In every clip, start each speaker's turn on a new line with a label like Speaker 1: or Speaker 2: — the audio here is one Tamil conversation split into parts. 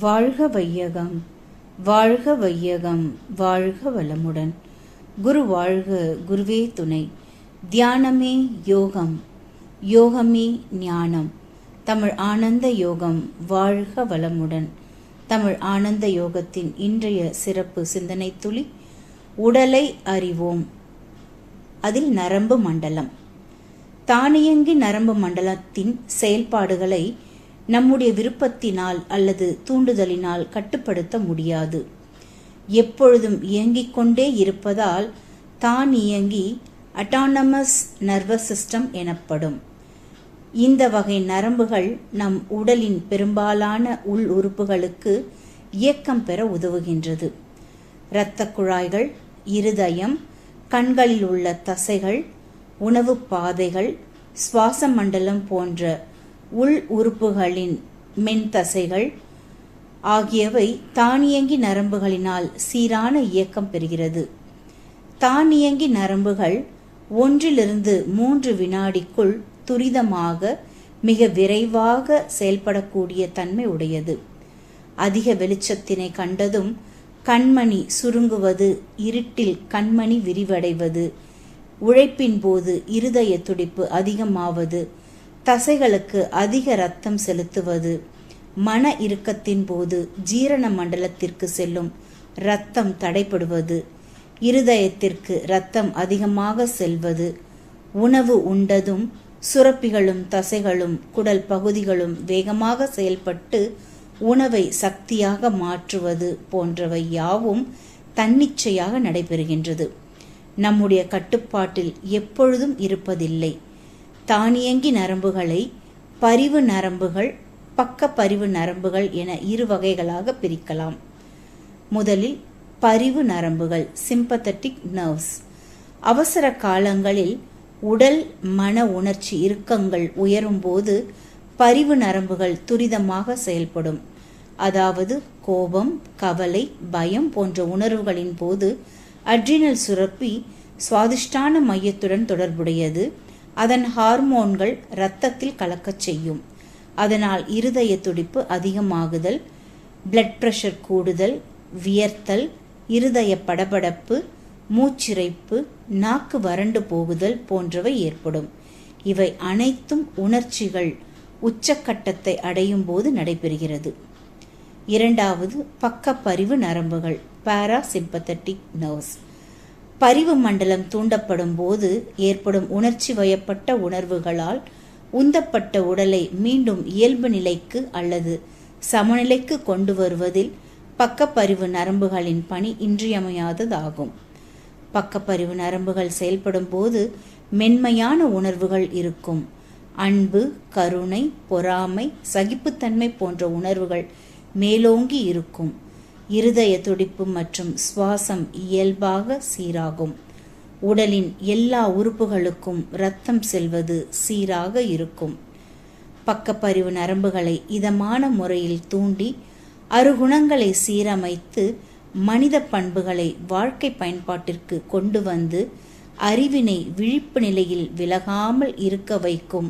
Speaker 1: வாழ்க வையகம், வாழ்க வையகம், வாழ்க வளமுடன். குரு வாழ்க, குருவே துணை. தியானமே யோகம், யோகமே ஞானம். தமிழ் ஆனந்த யோகம் வாழ்க வளமுடன். தமிழ் ஆனந்த யோகத்தின் இன்றைய சிறப்பு சிந்தனை துளி, உடலை அறிவோம். அதில் நரம்பு மண்டலம். தானியங்கி நரம்பு மண்டலத்தின் செயல்பாடுகளை நம்முடைய விருப்பத்தினால் அல்லது தூண்டுதலினால் கட்டுப்படுத்த முடியாது. எப்பொழுதும் இயங்கிக் கொண்டே இருப்பதால் தானியங்கி அட்டானமஸ் நர்வஸ் சிஸ்டம் எனப்படும். இந்த வகை நரம்புகள் நம் உடலின் பெரும்பாலான உள் உறுப்புகளுக்கு இயக்கம் பெற உதவுகின்றது. இரத்த குழாய்கள், இருதயம், கண்களில் உள்ள தசைகள், உணவு பாதைகள், சுவாச மண்டலம் போன்ற உள் உறுப்புகளின் மென்தசைகள் ஆகியவை தானியங்கி நரம்புகளினால் சீரான இயக்கம் பெறுகிறது. தானியங்கி நரம்புகள் 1 to 3 வினாடிக்குள் துரிதமாக மிக விரைவாக செயல்படக்கூடிய தன்மை உடையது. அதிக வெளிச்சத்தினை கண்டதும் கண்மணி சுருங்குவது, இருட்டில் கண்மணி விரிவடைவது, உழைப்பின் போது இருதய துடிப்பு அதிகமாவது, தசைகளுக்கு அதிக இரத்தம் செலுத்துவது, மன இறுக்கத்தின் போது ஜீரண மண்டலத்திற்கு செல்லும் இரத்தம் தடைபடுவது, இருதயத்திற்கு இரத்தம் அதிகமாக செல்வது, உணவு உண்டதும் சுரப்பிகளும் தசைகளும் குடல் பகுதிகளும் வேகமாக செயல்பட்டு உணவை சக்தியாக மாற்றுவது போன்றவை யாவும் தன்னிச்சையாக நடைபெறுகின்றது. நம்முடைய கட்டுப்பாட்டில் எப்பொழுதும் இருப்பதில்லை. தானியங்கி நரம்புகளை பரிவு நரம்புகள், பக்க பரிவு நரம்புகள் என 2 வகைகளாக பிரிக்கலாம். முதலில் பரிவு நரம்புகள், சிம்பத்தட்டிக் நர்வ்ஸ். அவசர காலங்களில் உடல் மன உணர்ச்சி இறுக்கங்கள் உயரும் போது பரிவு நரம்புகள் துரிதமாக செயல்படும். அதாவது கோபம், கவலை, பயம் போன்ற உணர்வுகளின் போது அட்ரினல் சுரப்பி சுவாதிஷ்டான மையத்துடன் தொடர்புடையது. அதன் ஹார்மோன்கள் இரத்தத்தில் கலக்கச் செய்யும். அதனால் இருதய துடிப்பு அதிகமாகுதல், பிளட் பிரஷர் கூடுதல், வியர்த்தல், இருதய படபடப்பு, மூச்சிறைப்பு, நாக்கு வறண்டு போகுதல் போன்றவை ஏற்படும். இவை அனைத்தும் உணர்ச்சிகள் உச்சக்கட்டத்தை அடையும் போது நடைபெறுகிறது. இரண்டாவது பக்க பரிவு நரம்புகள், பாராசிம்பத்தட்டிக் நர்வ்ஸ். பரிவு மண்டலம் தூண்டப்படும் போது ஏற்படும் உணர்ச்சி வயப்பட்ட உணர்வுகளால் உந்தப்பட்ட உடலை மீண்டும் இயல்பு நிலைக்கு அல்லது சமநிலைக்கு கொண்டு வருவதில் பக்கப்பரிவு நரம்புகளின் பணி இன்றியமையாததாகும். பக்கப்பரிவு நரம்புகள் செயல்படும் போது மென்மையான உணர்வுகள் இருக்கும். அன்பு, கருணை, பொறாமை, சகிப்புத்தன்மை போன்ற உணர்வுகள் மேலோங்கி இருக்கும். இருதய துடிப்பு மற்றும் சுவாசம் இயல்பாக சீராகும். உடலின் எல்லா உறுப்புகளுக்கும் இரத்தம் செல்வது சீராக இருக்கும். பக்கப்பரிவு நரம்புகளை இதமான முறையில் தூண்டி அருகுணங்களை சீரமைத்து மனித பண்புகளை வாழ்க்கை பயன்பாட்டிற்கு கொண்டு வந்து அறிவினை விழிப்பு நிலையில் விலகாமல் இருக்க வைக்கும்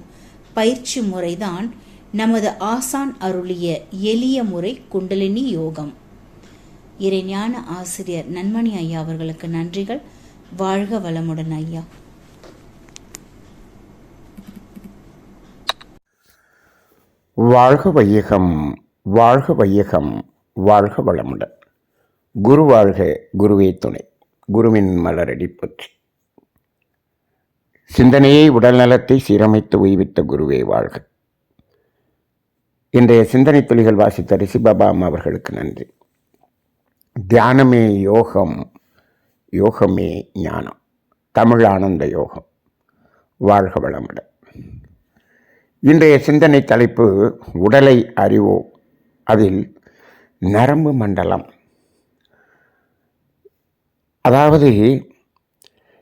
Speaker 1: பயிற்சி முறைதான் நமது ஆசான் அருளிய எளிய முறை குண்டலினி யோகம். இறைஞான ஆசிரியர் நன்மணி ஐயா அவர்களுக்கு நன்றிகள். வாழ்க வளமுடன் ஐயா.
Speaker 2: வாழ்க வையகம், வாழ்க வையகம், வாழ்க வளமுடன். குரு வாழ்க, குருவே துணை. குருவின் மலரடி போற்றி. சிந்தனையை உடல் நலத்தை சீரமைத்து உய்வித்த குருவே வாழ்க. இன்றைய சிந்தனை துளிகள் வாசித்த ரிஷிபாபா அம்மா அவர்களுக்கு நன்றி. தியானமே யோகம், யோகமே ஞானம். தமிழ் ஆனந்த யோகம் வாழ்க வளமுடன். இன்றைய சிந்தனை தலைப்பு உடலை அறிவோம். அதில் நரம்பு மண்டலம். அதாவது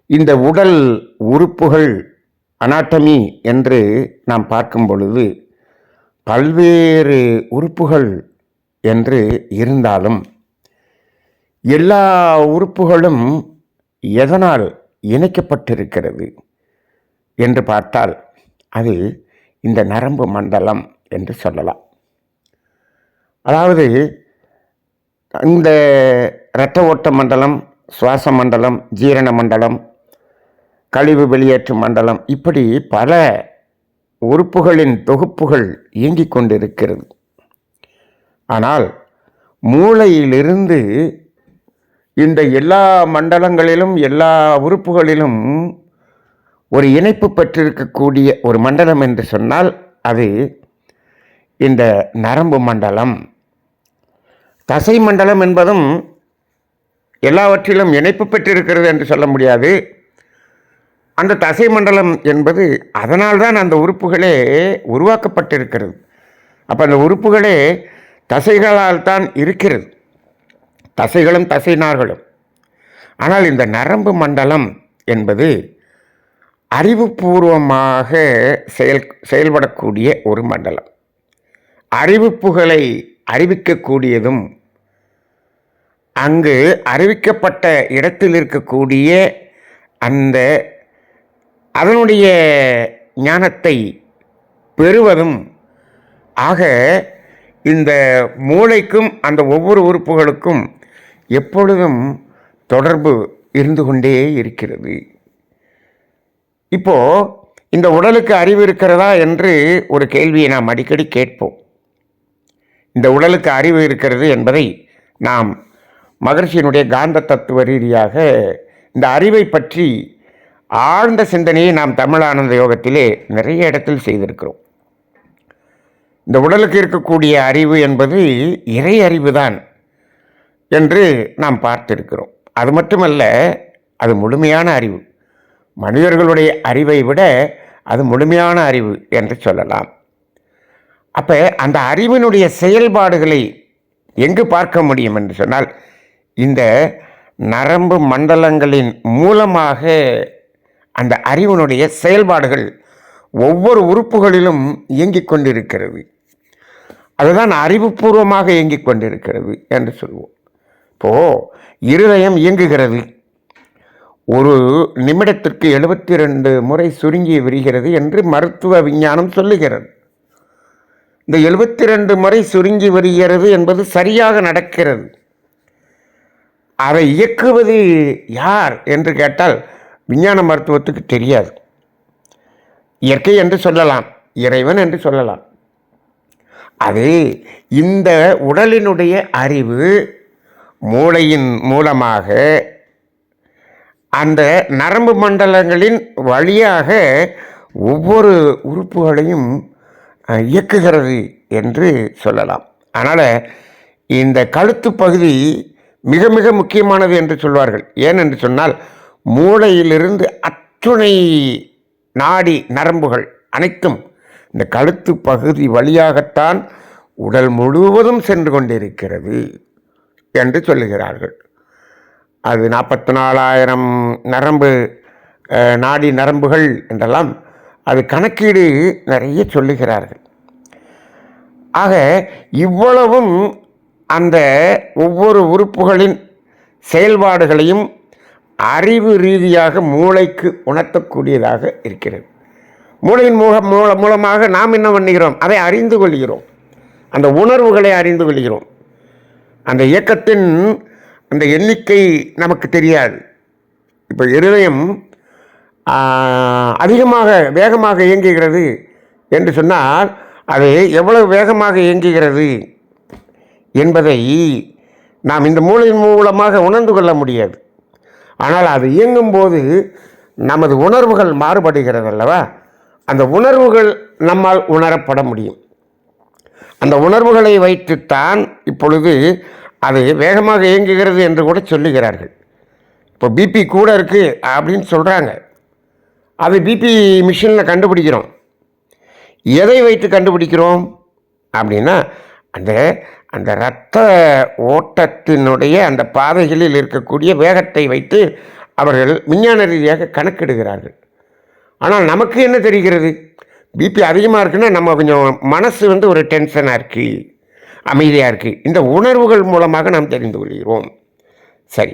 Speaker 2: இந்த உடல் உறுப்புகள் அனாட்டமி என்று நாம் பார்க்கும் பொழுது பல்வேறு உறுப்புகள் என்று இருந்தாலும் எல்லா உறுப்புகளும் எதனால் இணைக்கப்பட்டிருக்கிறது என்று பார்த்தால் அது இந்த நரம்பு மண்டலம் என்று சொல்லலாம். அதாவது இந்த இரத்த ஓட்ட மண்டலம், சுவாச மண்டலம், ஜீரண மண்டலம், கழிவு வெளியேற்று மண்டலம், இப்படி பல உறுப்புகளின் தொகுப்புகள் இயங்கிக் கொண்டிருக்கிறது. ஆனால் மூளையிலிருந்து இந்த எல்லா மண்டலங்களிலும் எல்லா உறுப்புகளிலும் ஒரு இணைப்பு பெற்றிருக்கக்கூடிய ஒரு மண்டலம் என்று சொன்னால் அது இந்த நரம்பு மண்டலம். தசை மண்டலம் என்பதும் எல்லாவற்றிலும் இணைப்பு பெற்றிருக்கிறது என்று சொல்ல முடியாது. அந்த தசை மண்டலம் என்பது அதனால்தான் அந்த உறுப்புகளே உருவாக்கப்பட்டிருக்கிறது. அப்போ அந்த உறுப்புகளே தசைகளால் தான் இருக்கிறது, தசைகளும் தசை நார்களும். ஆனால் இந்த நரம்பு மண்டலம் என்பது அறிவுபூர்வமாக செயல்படக்கூடிய ஒரு மண்டலம். அறிவிப்புகளை அறிவிக்கக்கூடியதும் அங்கு அறிவிக்கப்பட்ட இடத்தில் இருக்கக்கூடிய அதனுடைய ஞானத்தை பெறுவதும் ஆக இந்த மூளைக்கும் அந்த ஒவ்வொரு உறுப்புகளுக்கும் எப்பொழுதும் தொடர்பு இருந்து கொண்டே இருக்கிறது. இப்போது இந்த உடலுக்கு அறிவு இருக்கிறதா என்று ஒரு கேள்வியை நாம் அடிக்கடி கேட்போம். இந்த உடலுக்கு அறிவு இருக்கிறது என்பதை நாம் மகரிஷியினுடைய காந்த தத்துவ ரீதியாக இந்த அறிவை பற்றி ஆழ்ந்த சிந்தனையை நாம் தமிழ் ஆனந்த யோகத்திலே நிறைய இடத்தில் செய்திருக்கிறோம். இந்த உடலுக்கு இருக்கக்கூடிய அறிவு என்பது இறை அறிவு தான் என்று நாம் பார்த்திருக்கிறோம். அது மட்டுமல்ல, அது முழுமையான அறிவு. மனிதர்களுடைய அறிவை விட அது முழுமையான அறிவு என்று சொல்லலாம். அப்போ அந்த அறிவினுடைய செயல்பாடுகளை எங்கு பார்க்க முடியும் என்று சொன்னால் இந்த நரம்பு மண்டலங்களின் மூலமாக அந்த அறிவினுடைய செயல்பாடுகள் ஒவ்வொரு உறுப்புகளிலும் இயங்கிக் கொண்டிருக்கிறது. அதுதான் அறிவுபூர்வமாக இயங்கிக் கொண்டிருக்கிறது என்று சொல்வோம். இப்போது இருதயம் இயங்குகிறது. ஒரு நிமிடத்திற்கு 72 முறை சுருங்கி விரிகிறது என்று மருத்துவ விஞ்ஞானம் சொல்லுகிறது. இந்த 72 முறை சுருங்கி வருகிறது என்பது சரியாக நடக்கிறது. அதை இயக்குவது யார் என்று கேட்டால் விஞ்ஞான மருத்துவத்துக்கு தெரியாது. இயற்கை என்று சொல்லலாம், இறைவன் என்று சொல்லலாம். அது இந்த உடலினுடைய அறிவு மூளையின் மூலமாக அந்த நரம்பு மண்டலங்களின் வழியாக ஒவ்வொரு உறுப்புகளையும் இயக்குகிறது என்று சொல்லலாம். அதனால் இந்த கழுத்து பகுதி மிக மிக முக்கியமானது என்று சொல்வார்கள். ஏனென்று சொன்னால் மூளையிலிருந்து அத்துணை நாடி நரம்புகள் அனைத்தும் இந்த கழுத்து பகுதி வழியாகத்தான் உடல் முழுவதும் சென்று கொண்டிருக்கிறது என்று சொல்லுகிறார்கள். அது 44,000 நரம்பு நாடி நரம்புகள் என்றெல்லாம் அது கணக்கீடு நிறைய சொல்லுகிறார்கள். ஆக இவ்வளவும் அந்த ஒவ்வொரு உறுப்புகளின் செயல்பாடுகளையும் அறிவு ரீதியாக மூளைக்கு உணர்த்தக்கூடியதாக இருக்கிறது. மூளையின் மூலமாக நாம் என்ன பண்ணுகிறோம்? அதை அறிந்து கொள்கிறோம். அந்த உணர்வுகளை அறிந்து கொள்கிறோம். அந்த இயக்கத்தின் அந்த எண்ணிக்கை நமக்கு தெரியாது. இப்போ இருதயம் வேகமாக இயங்குகிறது என்று சொன்னால் அது எவ்வளவு வேகமாக இயங்குகிறது என்பதை நாம் இந்த மூளையின் மூலமாக உணர்ந்து கொள்ள முடியாது. ஆனால் அது இயங்கும்போது நமது உணர்வுகள் மாறுபடுகிறது அல்லவா? அந்த உணர்வுகள் நம்மால் உணரப்பட முடியும். அந்த உணர்வுகளை வைத்துத்தான் இப்பொழுது அது வேகமாக இயங்குகிறது என்று கூட சொல்லுகிறார்கள். இப்போ பிபி கூட இருக்குது அப்படின்னு சொல்கிறாங்க. அது பிபி மிஷினில் கண்டுபிடிக்கிறோம். எதை வைத்து கண்டுபிடிக்கிறோம் அப்படின்னா அந்த இரத்த ஓட்டத்தினுடைய அந்த பாதைகளில் இருக்கக்கூடிய வேகத்தை வைத்து அவர்கள் விஞ்ஞான ரீதியாக கணக்கெடுகிறார்கள். ஆனால் நமக்கு என்ன தெரிகிறது? பிபி அதிகமாக இருக்குன்னா நம்ம கொஞ்சம் மனசு ஒரு டென்ஷனாக இருக்குது, அமைதியாக இருக்குது. இந்த உணர்வுகள் மூலமாக நாம் தெரிந்து கொள்கிறோம். சரி,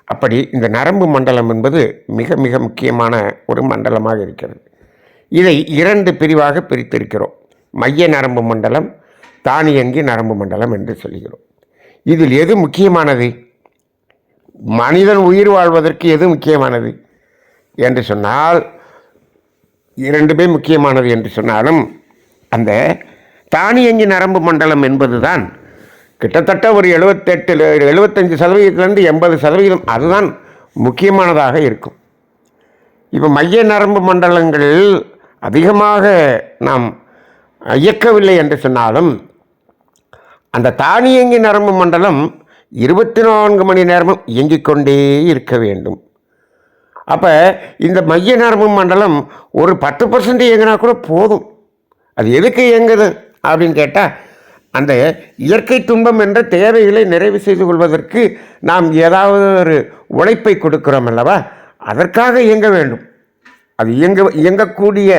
Speaker 2: அப்படி இந்த நரம்பு மண்டலம் என்பது மிக மிக முக்கியமான ஒரு மண்டலமாக இருக்கிறது. இதை 2 பிரிவாக பிரித்திருக்கிறோம். மைய நரம்பு மண்டலம், தானியங்கி நரம்பு மண்டலம் என்று சொல்கிறோம். இதில் எது முக்கியமானது? மனிதன் உயிர் வாழ்வதற்கு எது முக்கியமானது என்று சொன்னால், இரண்டுமே முக்கியமானது என்று சொன்னாலும் அந்த தானியங்கி நரம்பு மண்டலம் என்பதுதான் கிட்டத்தட்ட ஒரு 75%, 80% அதுதான் முக்கியமானதாக இருக்கும். இப்போ மைய நரம்பு மண்டலங்கள் அதிகமாக நாம் இயக்கவில்லை என்று சொன்னாலும் அந்த தானியங்கி நரம்பு மண்டலம் 24 மணி நேரமும் இயங்கிக் கொண்டே இருக்க வேண்டும். அப்போ இந்த மைய நரம்பு மண்டலம் ஒரு 10% இயங்கினா கூட போதும். அது எதுக்கு இயங்குது அப்படின்னு கேட்டால், அந்த இயற்கை துன்பம் என்ற தேவைகளை நிறைவு செய்து கொள்வதற்கு நாம் ஏதாவது ஒரு உழைப்பை கொடுக்கிறோம் அல்லவா, அதற்காக இயங்க வேண்டும். அது இயங்கக்கூடிய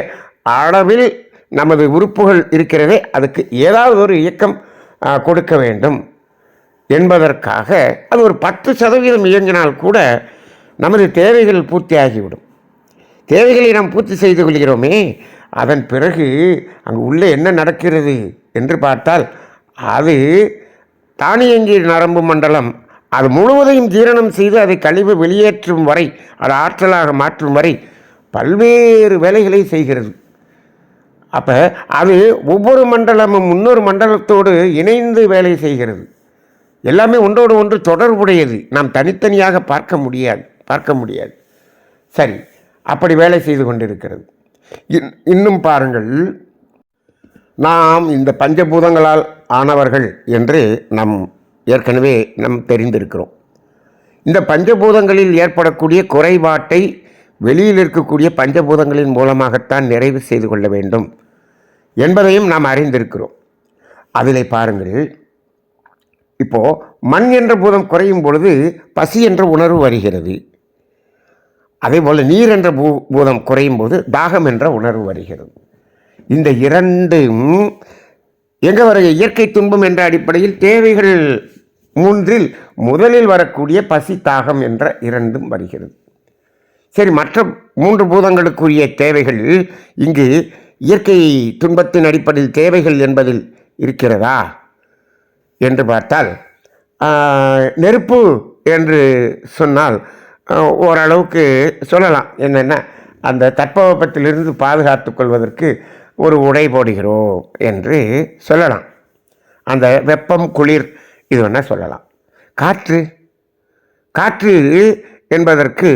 Speaker 2: அளவில் நமது உறுப்புகள் இருக்கிறதே, அதுக்கு ஏதாவது ஒரு இயக்கம் கொடுக்க வேண்டும் என்பதற்காக அது ஒரு 10% இயங்கினால் கூட நமது தேவைகள் பூர்த்தி ஆகிவிடும். தேவைகளை நாம் பூர்த்தி செய்து கொள்கிறோமே, அதன் பிறகு அங்கு உள்ளே என்ன நடக்கிறது என்று பார்த்தால், அது தானியங்கி நரம்பு மண்டலம் அது முழுவதையும் ஜீரணம் செய்து அதை கழிவு வெளியேற்றும் வரை, அதை ஆற்றலாக மாற்றும் வரை பல்வேறு வேலைகளை செய்கிறது. அப்போ அது ஒவ்வொரு மண்டலமும் இன்னொரு மண்டலத்தோடு இணைந்து வேலை செய்கிறது. எல்லாமே ஒன்றோடு ஒன்று தொடர்புடையது. நாம் தனித்தனியாக பார்க்க முடியாது. சரி, அப்படி வேலை செய்து கொண்டிருக்கிறது. இன்னும் பாருங்கள், நாம் இந்த பஞ்சபூதங்களால் ஆனவர்கள் என்று நாம் ஏற்கனவே தெரிந்திருக்கிறோம். இந்த பஞ்சபூதங்களில் ஏற்படக்கூடிய குறைபாட்டை வெளியில் இருக்கக்கூடிய பஞ்சபூதங்களின் மூலமாகத்தான் நிறைவு செய்து கொள்ள வேண்டும் என்பதையும் நாம் அறிந்திருக்கிறோம். அதில் பாருங்கள், இப்போது மண் என்ற பூதம் குறையும் பொழுது பசி என்ற உணர்வு வருகிறது. அதே போல் நீர் என்ற பூதம் குறையும் போது தாகம் என்ற உணர்வு வருகிறது. இந்த இரண்டும் எங்கே வர இயற்கை துன்பம் என்ற அடிப்படையில் தேவைகள் மூன்றில் முதலில் வரக்கூடிய பசி தாகம் என்ற இரண்டும் வருகிறது. சரி, மற்ற 3 பூதங்களுக்குரிய தேவைகள் இங்கு இயற்கை துன்பத்தின் அடிப்படையில் தேவைகள் என்பதில் இருக்கிறதா என்று பார்த்தால், நெருப்பு என்று சொன்னால் ஓரளவுக்கு சொல்லலாம். என்னென்னா, அந்த தட்பவெப்பத்திலிருந்து பாதுகாத்து கொள்வதற்கு ஒரு உடை போடுகிறோம் என்று சொல்லலாம். அந்த வெப்பம் குளிர் இது வேணால் சொல்லலாம். காற்று என்பதற்கு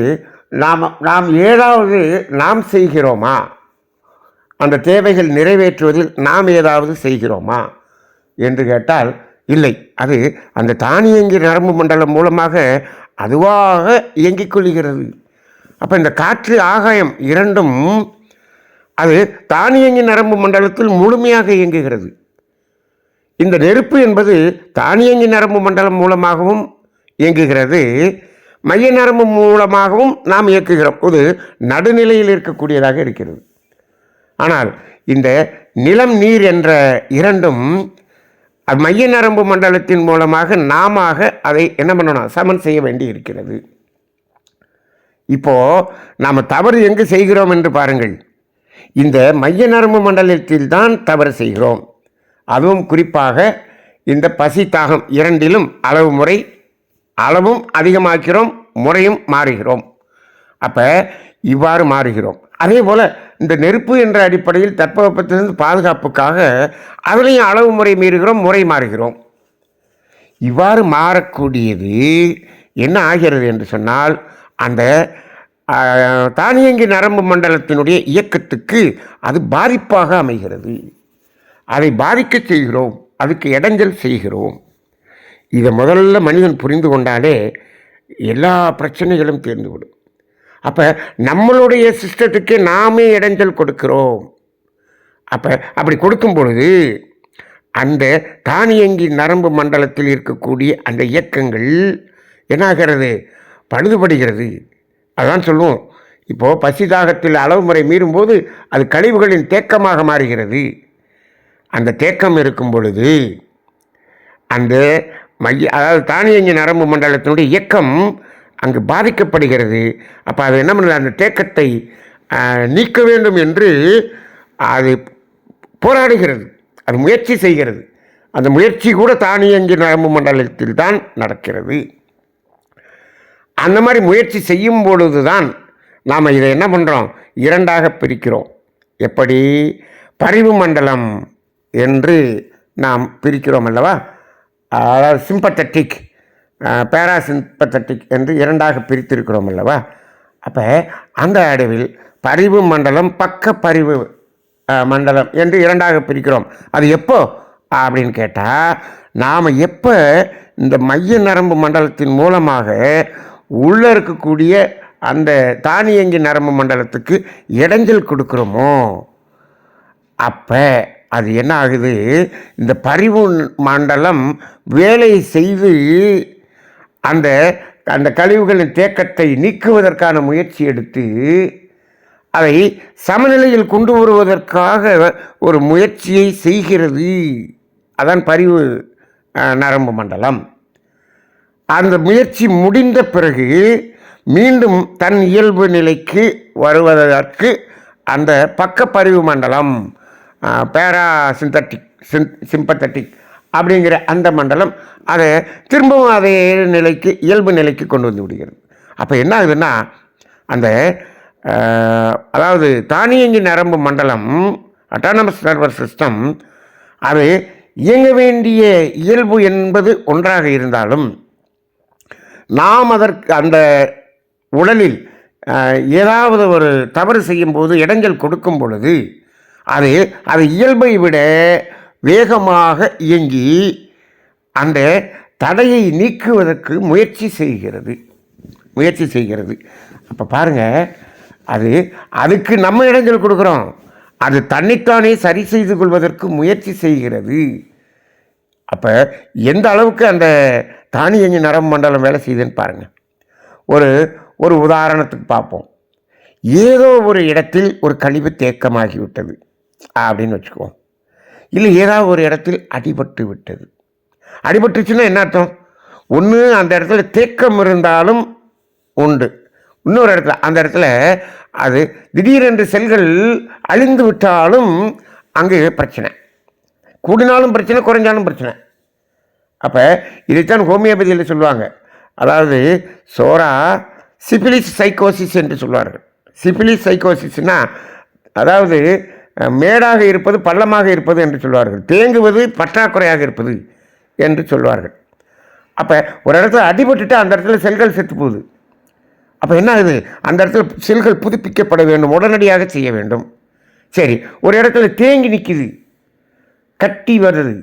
Speaker 2: நாம் ஏதாவது நாம் செய்கிறோமா? அந்த தேவைகள் நிறைவேற்றுவதில் நாம் ஏதாவது செய்கிறோமா என்று கேட்டால் இல்லை. அது அந்த தானியங்கி நரம்பு மண்டலம் மூலமாக அதுவாக இயங்கிக் கொள்கிறது. அப்போ இந்த காற்று ஆகாயம் இரண்டும் அது தானியங்கி நரம்பு மண்டலத்தில் முழுமையாக இயங்குகிறது. இந்த நெருப்பு என்பது தானியங்கி நரம்பு மண்டலம் மூலமாகவும் இயங்குகிறது, மைய நரம்பு மூலமாகவும் நாம் இயக்குகிறோம். ஒரு நடுநிலையில் இருக்கக்கூடியதாக இருக்கிறது. ஆனால் இந்த நிலம் நீர் என்ற இரண்டும் மைய நரம்பு மண்டலத்தின் மூலமாக நாம அதை என்ன பண்ணணும், சமன் செய்ய வேண்டி இருக்கிறது. இப்போது நாம் தவறு எங்கு செய்கிறோம் என்று பாருங்கள். இந்த மைய நரம்பு மண்டலத்தில் தான் தவறு செய்கிறோம். அதுவும் குறிப்பாக இந்த பசி தாகம் இரண்டிலும் அளவும் அதிகமாக்கிறோம், முறையும் மாறுகிறோம். அப்போ இவ்வாறு மாறுகிறோம். அதே போல் இந்த நெருப்பு என்ற அடிப்படையில் தட்பவெப்பத்திலிருந்து பாதுகாப்புக்காக அதுலேயும் அளவு முறை மீறுகிறோம், முறை மாறுகிறோம். இவ்வாறு மாறக்கூடியது என்ன ஆகிறது என்று சொன்னால், அந்த தானியங்கி நரம்பு மண்டலத்தினுடைய இயக்கத்துக்கு அது பாதிப்பாக அமைகிறது. அதை பாதிக்க செய்கிறோம், அதுக்கு இடைஞ்சல் செய்கிறோம். இதை முதல்ல மனிதன் புரிந்து கொண்டாலே எல்லா பிரச்சனைகளும் தீர்ந்துவிடும். அப்போ நம்மளுடைய சிஸ்டத்துக்கு நாமே இடைஞ்சல் கொடுக்கிறோம். அப்படி கொடுக்கும் பொழுது அந்த தானியங்கி நரம்பு மண்டலத்தில் இருக்கக்கூடிய அந்த இயக்கங்கள் என்னாகிறது, பழுதுபடுகிறது. அதான் சொல்லுவோம், இப்போது பசி தாகத்தில் அளவு முறை மீறும்போது அது கழிவுகளின் தேக்கமாக மாறுகிறது. அந்த தேக்கம் இருக்கும் பொழுது அந்த அதாவது தானியங்கி நரம்பு மண்டலத்தினுடைய இயக்கம் அங்கு பாதிக்கப்படுகிறது. அப்போ அது என்ன பண்ணுறது, அந்த தேக்கத்தை நீக்க வேண்டும் என்று அது போராடுகிறது, அது முயற்சி செய்கிறது. அந்த முயற்சி கூட தானியங்கி நரம்பு மண்டலத்தில் தான் நடக்கிறது. அந்த மாதிரி முயற்சி செய்யும் பொழுது தான் நாம் இதை என்ன பண்ணுறோம், இரண்டாக பிரிக்கிறோம். எப்படி? பரிவு மண்டலம் என்று நாம் பிரிக்கிறோம் அல்லவா? அதாவது சிம்பத்தட்டிக், பேராசிம்பத்தட்டிக் என்று இரண்டாக பிரித்திருக்கிறோம் அல்லவா? அப்போ அந்த அளவில் பரிவு மண்டலம், பக்க பரிவு மண்டலம் என்று இரண்டாக பிரிக்கிறோம். அது எப்போ அப்படின்னு கேட்டால், நாம் எப்போ இந்த மைய நரம்பு மண்டலத்தின் மூலமாக உள்ளே இருக்கக்கூடிய அந்த தானியங்கி நரம்பு மண்டலத்துக்கு இடைஞ்சல் கொடுக்குறோமோ அப்போ அது என்ன ஆகுது, இந்த பரிவு மண்டலம் வேலை செய்து அந்த அந்த கழிவுகளின் தேக்கத்தை நீக்குவதற்கான முயற்சி எடுத்து அதை சமநிலையில் கொண்டு வருவதற்காக ஒரு முயற்சியை செய்கிறது. அதான் பரிவு நரம்பு மண்டலம். அந்த முயற்சி முடிந்த பிறகு மீண்டும் தன் இயல்பு நிலைக்கு வருவதற்கு அந்த பக்க பரிவு மண்டலம், பேராசிந்தட்டிக் சிம்பத்தட்டிக் அப்படிங்கிற அந்த மண்டலம் அதை திரும்பவும் அதே நிலைக்கு, இயல்பு நிலைக்கு கொண்டு வந்து விடுகிறது. அப்போ என்ன ஆகுதுன்னா, அந்த அதாவது தானியங்கி நரம்பு மண்டலம், அட்டானமஸ் நர்வஸ் சிஸ்டம், அது இயங்க வேண்டிய இயல்பு என்பது ஒன்றாக இருந்தாலும் நாம் அதற்கு அந்த உடலில் ஏதாவது ஒரு தவறு செய்யும்போது, இடைஞ்சல் கொடுக்கும் பொழுது அது இயல்பை விட வேகமாக இயங்கி அந்த தடையை நீக்குவதற்கு முயற்சி செய்கிறது. அப்போ பாருங்கள், அதுக்கு நம்ம இடைஞ்சல் கொடுக்குறோம், அது தன்னைத்தானே சரி செய்து கொள்வதற்கு முயற்சி செய்கிறது. அப்போ எந்த அளவுக்கு அந்த தானியங்கி நரம்பு மண்டலம் வேலை செய்யுதுன்னு பாருங்கள். ஒரு உதாரணத்துக்கு பார்ப்போம். ஏதோ ஒரு இடத்தில் ஒரு கழிவு தேக்கமாகிவிட்டது அப்படின்னு வச்சுக்குவோம். இல்லை ஏதாவது ஒரு இடத்தில் அடிபட்டுச்சுன்னா என்ன அர்த்தம்? ஒன்று அந்த இடத்துல தேக்கம் இருந்தாலும் உண்டு, இன்னொரு இடத்துல அந்த இடத்துல அது திடீரென்று செல்கள் அழிந்து விட்டாலும் அங்கே பிரச்சனை, கூடினாலும் பிரச்சனை, குறைஞ்சாலும் பிரச்சனை. அப்போ இதைத்தான் ஹோமியோபதியில் சொல்லுவாங்க. அதாவது சோரா சிபிலிஸ் சைக்கோசிஸ் என்று சொல்வார்கள். சிபிலிஸ் சைக்கோசிஸ்னால் அதாவது மேடாக இருப்பது பள்ளமாக இருப்பது என்று சொல்வார்கள், தேங்குவது பற்றாக்குறையாக இருப்பது என்று சொல்வார்கள். அப்போ ஒரு இடத்துல அடிபட்டுட்டு அந்த இடத்துல செல்கள் செத்து போகுது. அப்போ என்ன ஆகுது, அந்த இடத்துல செல்கள் புதுப்பிக்கப்பட வேண்டும், உடனடியாக செய்ய வேண்டும். சரி, ஒரு இடத்துல தேங்கி நிற்கிது, கட்டி வருது.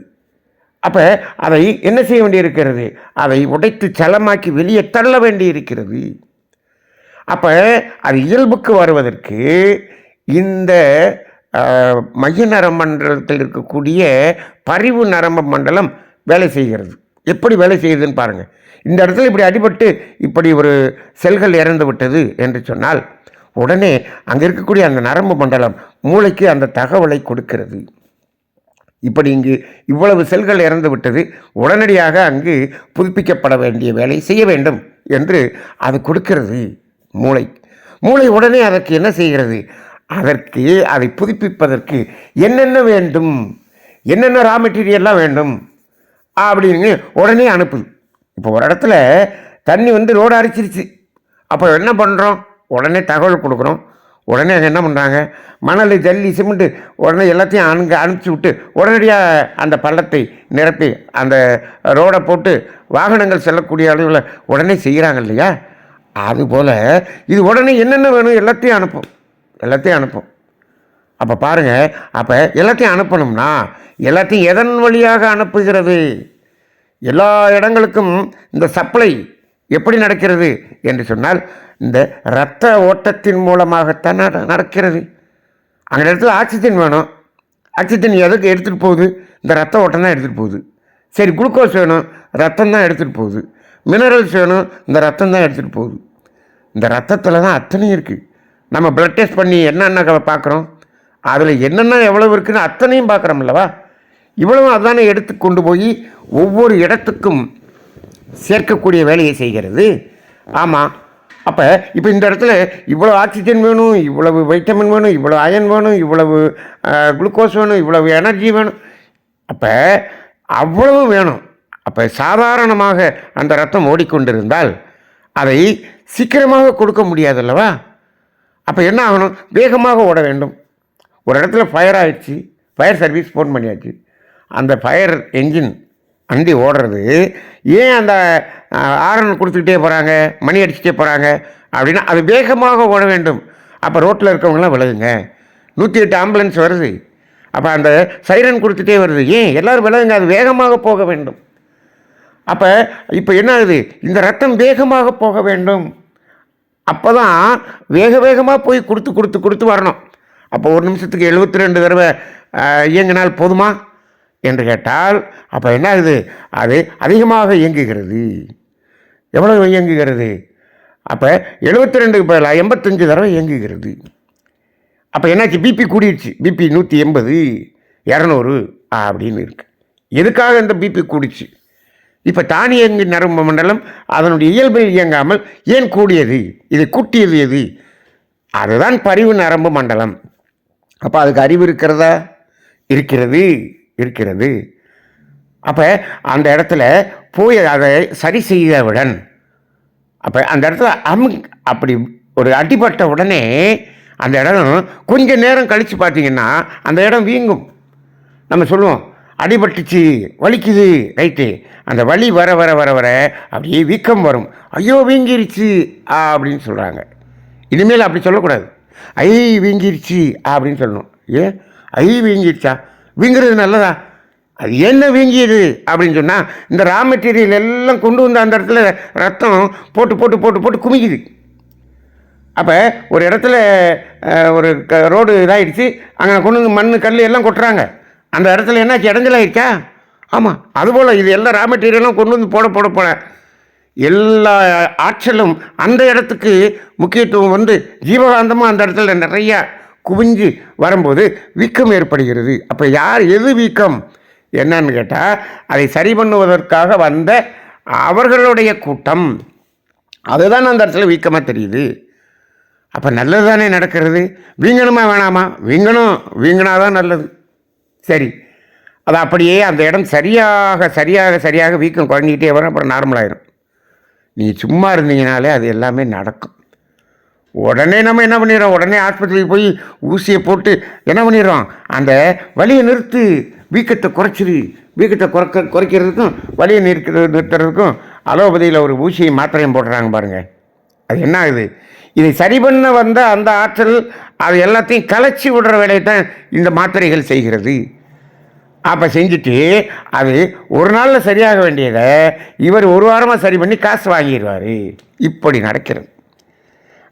Speaker 2: அப்போ அதை என்ன செய்ய வேண்டியிருக்கிறது, அதை உடைத்து சலமாக்கி வெளியே தள்ள வேண்டி இருக்கிறது. அப்போ அது இயல்புக்கு வருவதற்கு இந்த மைய நரம்பு மண்டலத்தில் இருக்கக்கூடிய பரிவு நரம்பு மண்டலம் வேலை செய்கிறது. எப்படி வேலை செய்யுதுன்னு பாருங்கள். இந்த இடத்துல இப்படி அடிபட்டு இப்படி ஒரு செல்கள் இறந்து விட்டது என்று சொன்னால் உடனே அங்கே இருக்கக்கூடிய அந்த நரம்பு மண்டலம் மூளைக்கு அந்த தகவலை கொடுக்கிறது. இப்படி இங்கு இவ்வளவு செல்கள் இறந்து விட்டது, உடனடியாக அங்கு புதுப்பிக்கப்பட வேண்டிய வேலை செய்ய வேண்டும் என்று அது கொடுக்கிறது மூளை உடனே அதற்கு என்ன செய்கிறது, அதற்கு அதை புதுப்பிப்பதற்கு என்னென்ன வேண்டும், என்னென்ன ரா மெட்டீரியல்லாம் வேண்டும் அப்படின்னு உடனே அனுப்புது. இப்போ ஒரு இடத்துல தண்ணி ரோடு அரிச்சிருச்சு, அப்போ என்ன பண்ணுறோம், உடனே தகவல் கொடுக்குறோம். உடனே அங்கே என்ன பண்ணுறாங்க, மணல், ஜல்லி, சிமெண்ட்டு உடனே எல்லாத்தையும் அங்கே அனுப்பிச்சி விட்டு உடனடியாக அந்த பள்ளத்தை நிரப்பி அந்த ரோடை போட்டு வாகனங்கள் செல்லக்கூடிய அளவில் உடனே செய்கிறாங்க இல்லையா? அதுபோல் இது உடனே என்னென்ன வேணும் எல்லாத்தையும் அனுப்பும். அப்போ பாருங்கள், அப்போ எல்லாத்தையும் அனுப்பணும்னா எல்லாத்தையும் எதன் வழியாக அனுப்புகிறது? எல்லா இடங்களுக்கும் இந்த சப்ளை எப்படி நடக்கிறது என்று சொன்னால் இந்த இரத்த ஓட்டத்தின் மூலமாகத்தான் நடக்கிறது. அந்த இடத்துல ஆக்சிஜன் வேணும், ஆக்சிஜன் எதுக்கு எடுத்துகிட்டு போகுது, இந்த ரத்த ஓட்டம் தான் எடுத்துகிட்டு போகுது. சரி, குளுக்கோஸ் வேணும், ரத்தம் தான் எடுத்துகிட்டு போகுது. மினரல்ஸ் வேணும், இந்த ரத்தம் தான் எடுத்துகிட்டு போகுது. இந்த ரத்தத்தில் தான் அத்தனையும் இருக்குது. நம்ம பிளட் டெஸ்ட் பண்ணி என்னென்ன பார்க்குறோம், அதில் என்னென்ன எவ்வளவு இருக்குதுன்னு அத்தனையும் பார்க்குறோம் அல்லவா? இவ்வளவும் அதானே எடுத்து கொண்டு போய் ஒவ்வொரு இடத்துக்கும் சேர்க்கக்கூடிய வேலையை செய்கிறது. ஆமாம். அப்போ இப்போ இந்த இடத்துல இவ்வளோ ஆக்சிஜன் வேணும், இவ்வளவு வைட்டமின் வேணும், இவ்வளோ அயன் வேணும், இவ்வளவு குளுக்கோஸ் வேணும், இவ்வளவு எனர்ஜி வேணும். அப்போ அவ்வளவு வேணும். அப்போ சாதாரணமாக அந்த ரத்தம் ஓடிக்கொண்டிருந்தால் அதை சீக்கிரமாக கொடுக்க முடியாது அல்லவா? அப்போ என்ன ஆகணும்? வேகமாக ஓட வேண்டும். ஒரு இடத்துல ஃபயர் ஆகிடுச்சு, ஃபயர் சர்வீஸ் ஃபோன் பண்ணியாச்சு. அந்த ஃபயர் என்ஜின் வண்டி ஓடுறது ஏன் அந்த ஆரன் கொடுத்துக்கிட்டே போகிறாங்க, மணி அடிச்சுட்டே போகிறாங்க அப்படின்னா அது வேகமாக ஓட வேண்டும். அப்போ ரோட்டில் இருக்கவங்களாம் விலகுங்க. 108 ஆம்புலன்ஸ் வருது, அப்போ அந்த சைரன் கொடுத்துட்டே வருது. ஏன் எல்லோரும் விலகுங்க, அது வேகமாக போக வேண்டும். அப்போ இப்போ என்ன ஆகுது? இந்த ரத்தம் வேகமாக போக வேண்டும். அப்போ தான் வேக வேகமாக போய் கொடுத்து வரணும். அப்போ ஒரு நிமிஷத்துக்கு 72 தடவை இயங்கினால் போதுமா என்று கேட்டால் அப்போ என்ன ஆகுது? அது அதிகமாக இயங்குகிறது. எவ்வளவு இயங்குகிறது? அப்போ 72க்கு பதிலாக 85 தடவை இயங்குகிறது. அப்போ என்னாச்சு? பிபி கூடிடுச்சு. பிபி 180 200 அப்படின்னு இருக்கு. எதுக்காக இந்த பிபி கூடிச்சு? இப்போ தானியங்கி நரம்பு மண்டலம் அதனுடைய இயல்பில் இயங்காமல் ஏன் கூடியது? இதை கூட்டியது எது? அதுதான் பரிவு நரம்பு மண்டலம். அப்போ அதுக்கு அறிவு இருக்கிறதா? இருக்கிறது. அப்போ அந்த இடத்துல போய் அதை சரி செய்தவுடன் அப்போ அந்த இடத்துல அப்படி ஒரு அடிபட்ட உடனே அந்த இடம் கொஞ்சம் நேரம் கழித்து பார்த்தீங்கன்னா அந்த இடம் வீங்கும். நம்ம சொல்லுவோம் அடிபட்டுச்சு, வலிக்குது, ரைட்டு. அந்த வலி வர வர வர வர அப்படியே வீக்கம் வரும். ஐயோ வீங்கிருச்சு அப்படின்னு சொல்கிறாங்க. இனிமேல் அப்படி சொல்லக்கூடாது. ஐ வீங்கிருச்சு அப்படின்னு சொல்லணும். ஏன் ஐ வீங்கிருச்சா? வீங்கிறது நல்லதா? அது என்ன வீங்கியது அப்படின்னு சொன்னால் இந்த ரா மெட்டீரியல் எல்லாம் கொண்டு வந்து அந்த இடத்துல ரத்தம் போட்டு போட்டு போட்டு போட்டு குமிக்குது. அப்போ ஒரு இடத்துல ஒரு ரோடு இதாகிடுச்சு, அங்கே கொண்டு வந்து மண் கல் எல்லாம் கொட்டுறாங்க. அந்த இடத்துல என்னாச்சு? இடைஞ்சலாகிடுச்சா? ஆமாம். அதுபோல் இது எல்லாம் ரா மெட்டீரியலும் கொண்டு வந்து போட எல்லா ஆற்றலும் அந்த இடத்துக்கு முக்கியத்துவம் வந்து ஜீவகாந்தமும் அந்த இடத்துல நிறையா குவிஞ்சு வரும்போது வீக்கம் ஏற்படுகிறது. அப்போ எது வீக்கம் என்னன்னு கேட்டால் அதை சரி பண்ணுவதற்காக வந்த அவர்களுடைய கூட்டம். அதுதான் அந்த இடத்துல வீக்கமாக தெரியுது. அப்போ நல்லது தானே நடக்கிறது. வீங்கணுமா வேணாமா? வீங்கினாதான் நல்லது. சரி, அது அப்படியே அந்த இடம் சரியாக வீக்கம் குறைஞ்சிக்கிட்டே வரும். அப்புறம் நார்மலாகிடும். நீங்கள் சும்மா இருந்தீங்கனாலே அது எல்லாமே நடக்கும். உடனே நம்ம என்ன பண்ணிடுறோம்? உடனே ஆஸ்பத்திரிக்கு போய் ஊசியை போட்டு என்ன பண்ணிடுறோம்? அந்த வலியை நிறுத்து, வீக்கத்தை குறைச்சிரு. வீக்கத்தை குறைக்கிறதுக்கும் வலியை நிறுத்துறதுக்கும் அலோபதியில் ஒரு ஊசியை மாத்திரையும் போடுறாங்க பாருங்கள். அது என்ன ஆகுது? இதை சரி பண்ண வந்த அந்த ஆற்றல் அது எல்லாத்தையும் கலைச்சி விடுற வேலையை தான் இந்த மாத்திரைகள் செய்கிறது. அப்போ செஞ்சுட்டு அது ஒரு நாளில் சரியாக வேண்டியதை இவர் ஒரு வாரமாக சரி பண்ணி காசு வாங்கிடுவார். இப்படி நடக்கிறது.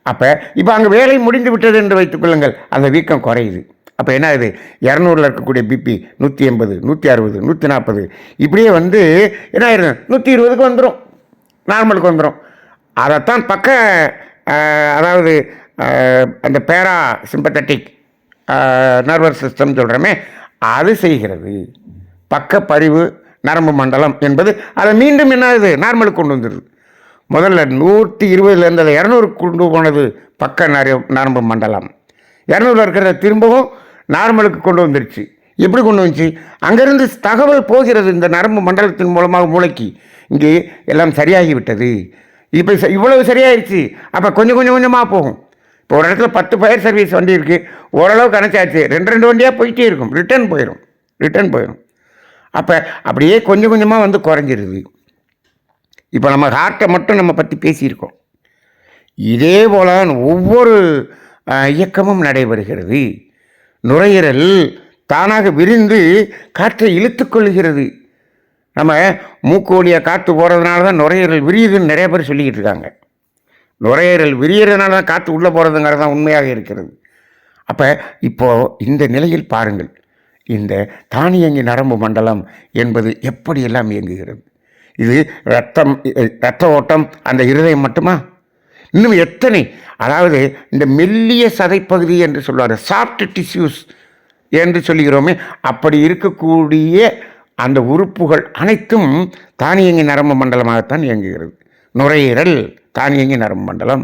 Speaker 2: அப்போ இப்போ அங்கே வேலை முடிந்து விட்டது என்று வைத்துக்கொள்ளுங்கள், அந்த வீக்கம் குறையுது. அப்போ என்ன ஆகுது? 200 இருக்கக்கூடிய பிபி 180 160 140 இப்படியே வந்து என்ன ஆயிடும்? 120க்கு வந்துடும், நார்மலுக்கு வந்துடும். அதைத்தான் அதாவது அந்த பேரா சிம்பத்தட்டிக் நர்வஸ் சிஸ்டம் சொல்கிறோமே, அது செய்கிறது. பக்க பரிவு நரம்பு மண்டலம் என்பது அதை மீண்டும் என்ன ஆகுது? நார்மலுக்கு கொண்டு வந்துடுது. முதல்ல 120 இருந்ததை 200 கொண்டு போனது பக்க நரம்பு மண்டலம். 200 இருக்கிறத திரும்பவும் நார்மலுக்கு கொண்டு வந்துருச்சு. எப்படி கொண்டு வந்துச்சு? அங்கேருந்து தகவல் போகிறது இந்த நரம்பு மண்டலத்தின் மூலமாக மூளைக்கு, இங்கே எல்லாம் சரியாகிவிட்டது, இப்போ இவ்வளவு சரியாயிடுச்சு. அப்போ கொஞ்சம் கொஞ்சமாக போகும். இப்போ ஒரு இடத்துல 10 ஃபயர் சர்வீஸ் வண்டி இருக்குது, ஓரளவு கணச்சாச்சு, 2 வண்டியாக போயிட்டே இருக்கும், ரிட்டர்ன் போயிடும். அப்போ அப்படியே கொஞ்சம் கொஞ்சமாக வந்து குறைஞ்சிருது. இப்போ நம்ம ஹார்ட்டை மட்டும் நம்ம பற்றி பேசியிருக்கோம். இதே போல் ஒவ்வொரு இயக்கமும் நடைபெறுகிறது. நுரையீரல் தானாக விரிந்து காற்றை இழுத்து கொள்கிறது. நம்ம மூக்கு வழியாக காற்று போகிறதுனால தான் நுரையீரல் விரியுதுன்னு நிறைய பேர் சொல்லிக்கிட்டு இருக்காங்க. நுரையீரல் விரியறதுனால தான் காற்று உள்ளே போகிறதுங்கிறது தான் உண்மையாக இருக்கிறது. அப்போ இப்போது இந்த நிலையில் பாருங்கள், இந்த தானியங்கி நரம்பு மண்டலம் என்பது எப்படியெல்லாம் இயங்குகிறது. இது இரத்த ஓட்டம், அந்த இருதயம் மட்டுமா? இன்னும் எத்தனை, அதாவது இந்த மெல்லிய சதைப்பகுதி என்று சொல்லுவார், சாஃப்ட் டிஷ்யூஸ் என்று சொல்லுகிறோமே, அப்படி இருக்கக்கூடிய அந்த உறுப்புகள் அனைத்தும் தானியங்கி நரம்பு மண்டலமாகத்தான் இயங்குகிறது. நுரையீரல் தானியங்கி நரம்பு மண்டலம்,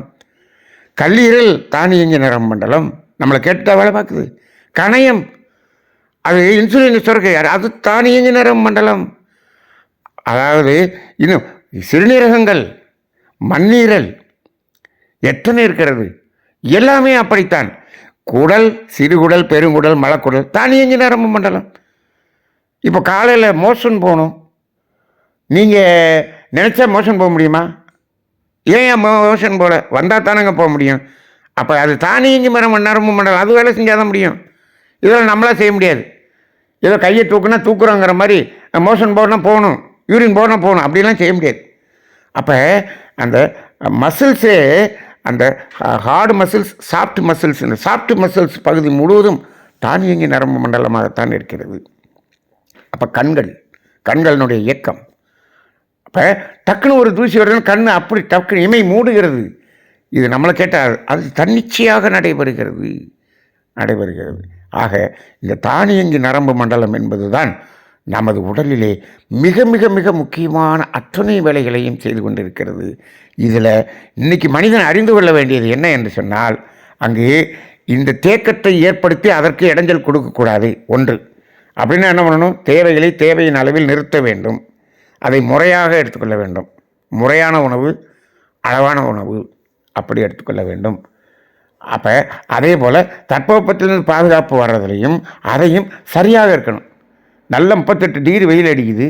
Speaker 2: கல்லீரல் தானியங்கி நரம்பு மண்டலம், நம்மளை கேட்டுட்டா வேலை பார்க்குது. கணையம் அது இன்சுலின் சுரக்க, அது தானியங்கி நரம்பு மண்டலம். அதாவது இன்னும் சிறுநீரகங்கள், மண்ணீரல் எத்தனை இருக்கிறது, எல்லாமே அப்படித்தான். குடல், சிறுகுடல், பெருங்குடல், மலக்குடல், தானியங்கி நரம்பு மண்டலம். இப்போ காலையில் மோஷன் போகணும், நீங்கள் நினச்சா மோஷன் போக முடியுமா? ஏன் மோஷன் போல வந்தால் தானங்க போக முடியும். அப்போ அது தானியங்கி நரம்பு மண்டலம், அது வேலை செஞ்சால் தான் முடியும். இதெல்லாம் நம்மளாம் செய்ய முடியாது. ஏதோ கையை தூக்குனா தூக்குறோங்கிற மாதிரி மோஷன் போனால் போகணும், யூரின் போனால் போகணும், அப்படிலாம் செய்ய முடியாது. அப்போ அந்த மசில்ஸே, அந்த ஹார்டு மசில்ஸ், சாஃப்ட் மசில்ஸ், இந்த சாஃப்ட் மசில்ஸ் பகுதி முழுவதும் தானியங்கி நரம்பு மண்டலமாகத்தான் இருக்கிறது. அப்போ கண்களினுடைய இயக்கம், அப்போ டக்குன்னு ஒரு தூசி வருதுன்னு கண் அப்படி டக்குன்னு இமை மூடுகிறது. இது நம்மளை கேட்டால் அது தன்னிச்சையாக நடைபெறுகிறது. ஆக இந்த தானியங்கி நரம்பு மண்டலம் என்பது தான் நமது உடலிலே மிக மிக மிக முக்கியமான அத்தனை வேலைகளையும் செய்து கொண்டிருக்கிறது. இதில் இன்றைக்கி மனிதன் அறிந்து கொள்ள வேண்டியது என்ன என்று சொன்னால், அங்கு இந்த தேக்கத்தை ஏற்படுத்தி அதற்கு இடைஞ்சல் கொடுக்கக்கூடாது. ஒன்று, அப்படின்னா என்ன பண்ணணும்? தேவைகளை தேவையின் அளவில் நிறுத்த வேண்டும். அதை முறையாக எடுத்துக்கொள்ள வேண்டும். முறையான உணவு, அளவான உணவு, அப்படி எடுத்துக்கொள்ள வேண்டும். அப்போ அதே போல் தட்பவெப்பத்திலிருந்து பாதுகாப்பு வர்றதுலையும் அதையும் சரியாக இருக்கணும். நல்ல 38 டிகிரி வெயில் அடிக்குது,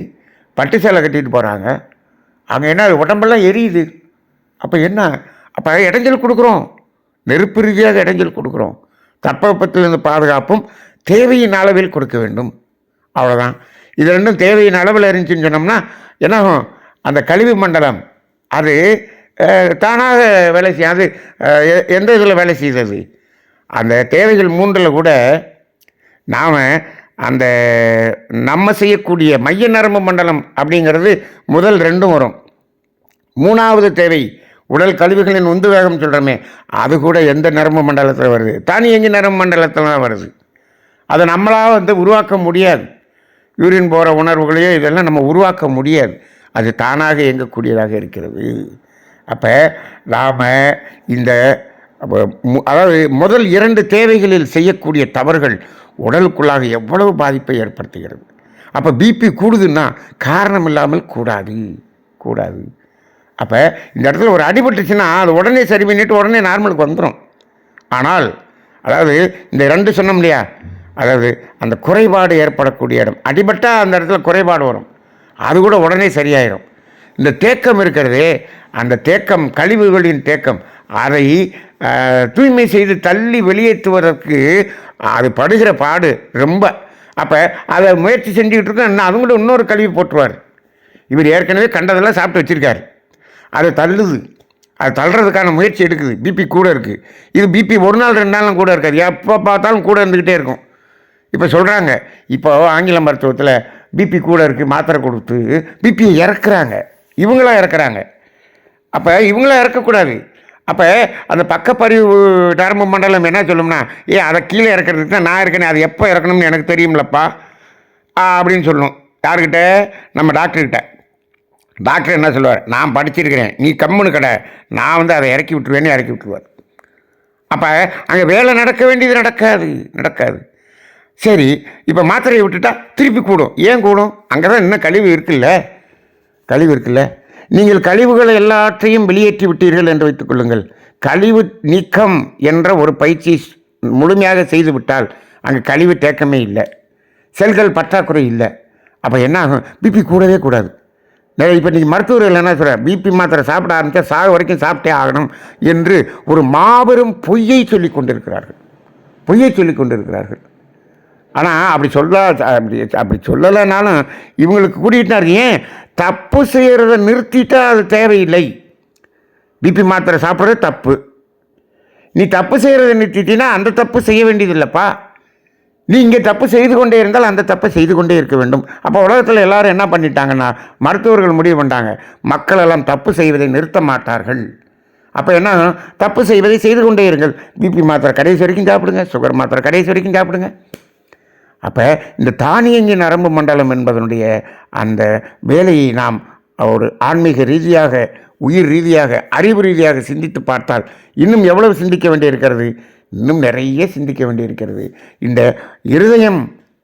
Speaker 2: பட்டு சேலை கட்டிட்டு போகிறாங்க, அங்கே என்ன உடம்பெல்லாம் எரியுது. அப்போ என்ன? அப்போ இடைஞ்சல் கொடுக்குறோம், நெருப்பு ரீதியாக இடைஞ்சல் கொடுக்குறோம். தட்பவெப்பத்திலிருந்து பாதுகாப்பும் தேவையின் அளவில் கொடுக்க வேண்டும். அவ்வளோதான். இது ரெண்டும் தேவையின் அளவில் இருந்துச்சுன்னு சொன்னோம்னா என்னாகும்? அந்த கழிவு மண்டலம் அது தானாக வேலை செய்யும். அது எந்த இதில் வேலை செய்தது? அந்த தேவைகள் 3 கூட நாம் அந்த நம்ம செய்யக்கூடிய மைய நரம்பு மண்டலம் அப்படிங்கிறது முதல் 2 வரும். 3வது தேவை உடல் கழிவுகளின் உந்து வேகம் சொல்கிறோமே, அது கூட எந்த நரம்பு மண்டலத்தில் வருது? தானியங்கி நரம்பு மண்டலத்தில் தான் வருது. அதை நம்மளாக உருவாக்க முடியாது. யூரின் போகிற உணர்வுகளையோ இதெல்லாம் நம்ம உருவாக்க முடியாது. அது தானாக இயங்கக்கூடியதாக இருக்கிறது. அப்போ நாம் இந்த அதாவது முதல் 2 தேவைகளில் செய்யக்கூடிய தவறுகள் உடலுக்குள்ளாக எவ்வளவு பாதிப்பை ஏற்படுத்துகிறது. அப்போ பிபி கூடுதுன்னா காரணம் இல்லாமல் கூடாது. அப்போ இந்த இடத்துல ஒரு அடிபட்டுச்சுன்னா அது உடனே சரி பண்ணிட்டு உடனே நார்மலுக்கு வந்துடும். ஆனால் அதாவது இந்த 2 சொன்னோம் இல்லையா, அதாவது அந்த குறைபாடு ஏற்படக்கூடிய இடம், அடிபட்டால் அந்த இடத்துல குறைபாடு வரும், அது கூட உடனே சரியாயிடும். இந்த தேக்கம் இருக்கிறதே, அந்த தேக்கம், கழிவுகளின் தேக்கம், அதை தூய்மை செய்து தள்ளி வெளியேற்றுவதற்கு அது படுகிற பாடு ரொம்ப. அப்போ அதை முயற்சி செஞ்சுக்கிட்டு இருக்கோம், அதுவும் கூட இன்னொரு கழிவு போட்டுருவார். இவர் ஏற்கனவே கண்டதெல்லாம் சாப்பிட்டு வச்சுருக்காரு, அதை தள்ளுது, அது தள்ளுறதுக்கான முயற்சி எடுக்குது. பிபி கூட இருக்குது. இது பிபி 1 நாள் 2 நாளும் கூட இருக்காது, எப்போ பார்த்தாலும் கூட இருந்துக்கிட்டே இருக்கும். இப்போ சொல்கிறாங்க, இப்போ ஆங்கில மருத்துவத்தில் பிபி கூட இருக்குது, மாத்திரை கொடுத்து பிபியை இறக்குறாங்க, இவங்களாம் இறக்குறாங்க. அப்போ இவங்களாம் இறக்கக்கூடாது. அப்போ அந்த பக்கப்பறிவு நரம்பு மண்டலம் என்ன சொல்லும்னா, அதை கீழே இறக்கிறதுக்கு தான் நான் இருக்கேனே, அது எப்போ இறக்கணும்னு எனக்கு தெரியும்லப்பா அப்படின்னு சொல்லணும். யார்கிட்ட? நம்ம டாக்டர்கிட்ட. டாக்டர் என்ன சொல்லுவார்? நான் படிச்சிருக்கிறேன், நீ கம்முன்னு கடை, நான் அதை இறக்கி விட்டுருவேன்னு இறக்கி விட்டுருவார். அப்போ அங்கே வேலை நடக்க வேண்டியது நடக்காது. சரி, இப்போ மாத்திரையை விட்டுட்டா திருப்பி கூடும். ஏன் கூடும்? அங்கே தான் இன்னும் கழிவு இருக்குல்ல. நீங்கள் கழிவுகளை எல்லாற்றையும் வெளியேற்றி விட்டீர்கள் என்று வைத்துக்கொள்ளுங்கள். கழிவு நீக்கம் என்ற ஒரு பயிற்சி முழுமையாக செய்து விட்டால் அங்கே கழிவு தேக்கமே இல்லை, செல்கள் பற்றாக்குறை இல்லை. அப்போ என்ன ஆகும்? பிபி கூடவே கூடாது. இப்போ நீங்கள் மருத்துவர்கள் என்ன சொல்கிறார்? பிபி மாத்திரை சாப்பிட ஆரம்பித்தா சாகு வரைக்கும் சாப்பிட்டே ஆகணும் என்று ஒரு மாபெரும் பொய்யை சொல்லி கொண்டிருக்கிறார்கள். ஆனால் அப்படி சொல்லலைனாலும் இவங்களுக்கு கூட்டிகிட்டார். ஏன்? தப்பு செய்கிறத நிறுத்திட்டா அது தேவையில்லை. பிபி மாத்திரை சாப்பிட்றது தப்பு, நீ தப்பு செய்கிறத நிறுத்திட்டீங்கன்னா அந்த தப்பு செய்ய வேண்டியதில்லைப்பா. நீ இங்கே தப்பு செய்து கொண்டே இருந்தால் அந்த தப்பை செய்து கொண்டே இருக்க வேண்டும். அப்போ உலகத்தில் எல்லாரும் என்ன பண்ணிட்டாங்கன்னா, மருத்துவர்கள் முடிவு பண்ணிட்டாங்க, மக்கள் எல்லாம் தப்பு செய்வதை நிறுத்த மாட்டார்கள். அப்போ என்ன? தப்பு செய்வதை செய்து கொண்டே இருங்கள். பிபி மாத்திரை கடைசி வரைக்கும் சாப்பிடுங்க, சுகர் மாத்திரை கடைசி வரைக்கும் சாப்பிடுங்க. அப்போ இந்த தானியங்கி நரம்பு மண்டலம் என்பதனுடைய அந்த வேலையை நாம் ஒரு ஆன்மீக ரீதியாக, உயிர் ரீதியாக, அறிவு ரீதியாக சிந்தித்து பார்த்தால் இன்னும் எவ்வளவு சிந்திக்க வேண்டியிருக்கிறது, இன்னும் நிறைய சிந்திக்க வேண்டியிருக்கிறது. இந்த இருதயம்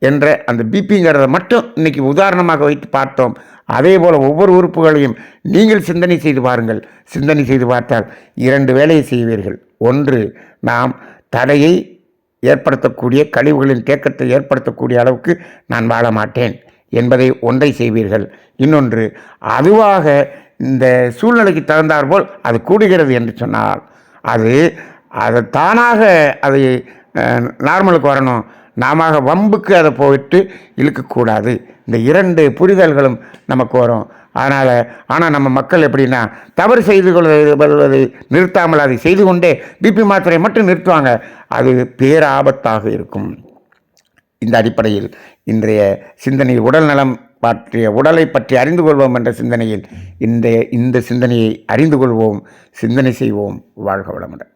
Speaker 2: என்ற அந்த பிபிங்கிறத மட்டும் இன்றைக்கி உதாரணமாக வைத்து பார்த்தோம் அதே போல் ஒவ்வொரு உறுப்புகளையும் நீங்கள் சிந்தனை செய்து பாருங்கள். சிந்தனை செய்து பார்த்தால் 2 வேலையை செய்வீர்கள். ஒன்று, நாம் தடையை ஏற்படுத்தக்கூடிய கழிவுகளின் தேக்கத்தை ஏற்படுத்தக்கூடிய அளவுக்கு நான் வாழ மாட்டேன் என்பதை ஒன்றை செய்வீர்கள். இன்னொன்று, அதுவாக இந்த சூழ்நிலைக்கு தகுந்தாற்போல் அது கூடுகிறது என்று சொன்னால் அது தானாக அதை நார்மலுக்கு வரணும். நாம வம்புக்கு அதை போயிட்டு இழுக்கக்கூடாது. இந்த 2 புரிதல்களும் நமக்கு வரும். ஆனால் நம்ம மக்கள் எப்படின்னா, தவறு செய்து கொள்வதை நிறுத்தாமல் அதை செய்து கொண்டே பிபி மாத்திரை மட்டும் நிறுத்துவாங்க. அது பேராபத்தாக இருக்கும். இந்த அடிப்படையில் இன்றைய சிந்தனை உடல் நலம் பற்றிய உடலை பற்றி அறிந்து கொள்வோம் என்ற சிந்தனையில் இந்த சிந்தனையை அறிந்து கொள்வோம், சிந்தனை செய்வோம். வாழ்க வளமுடன்.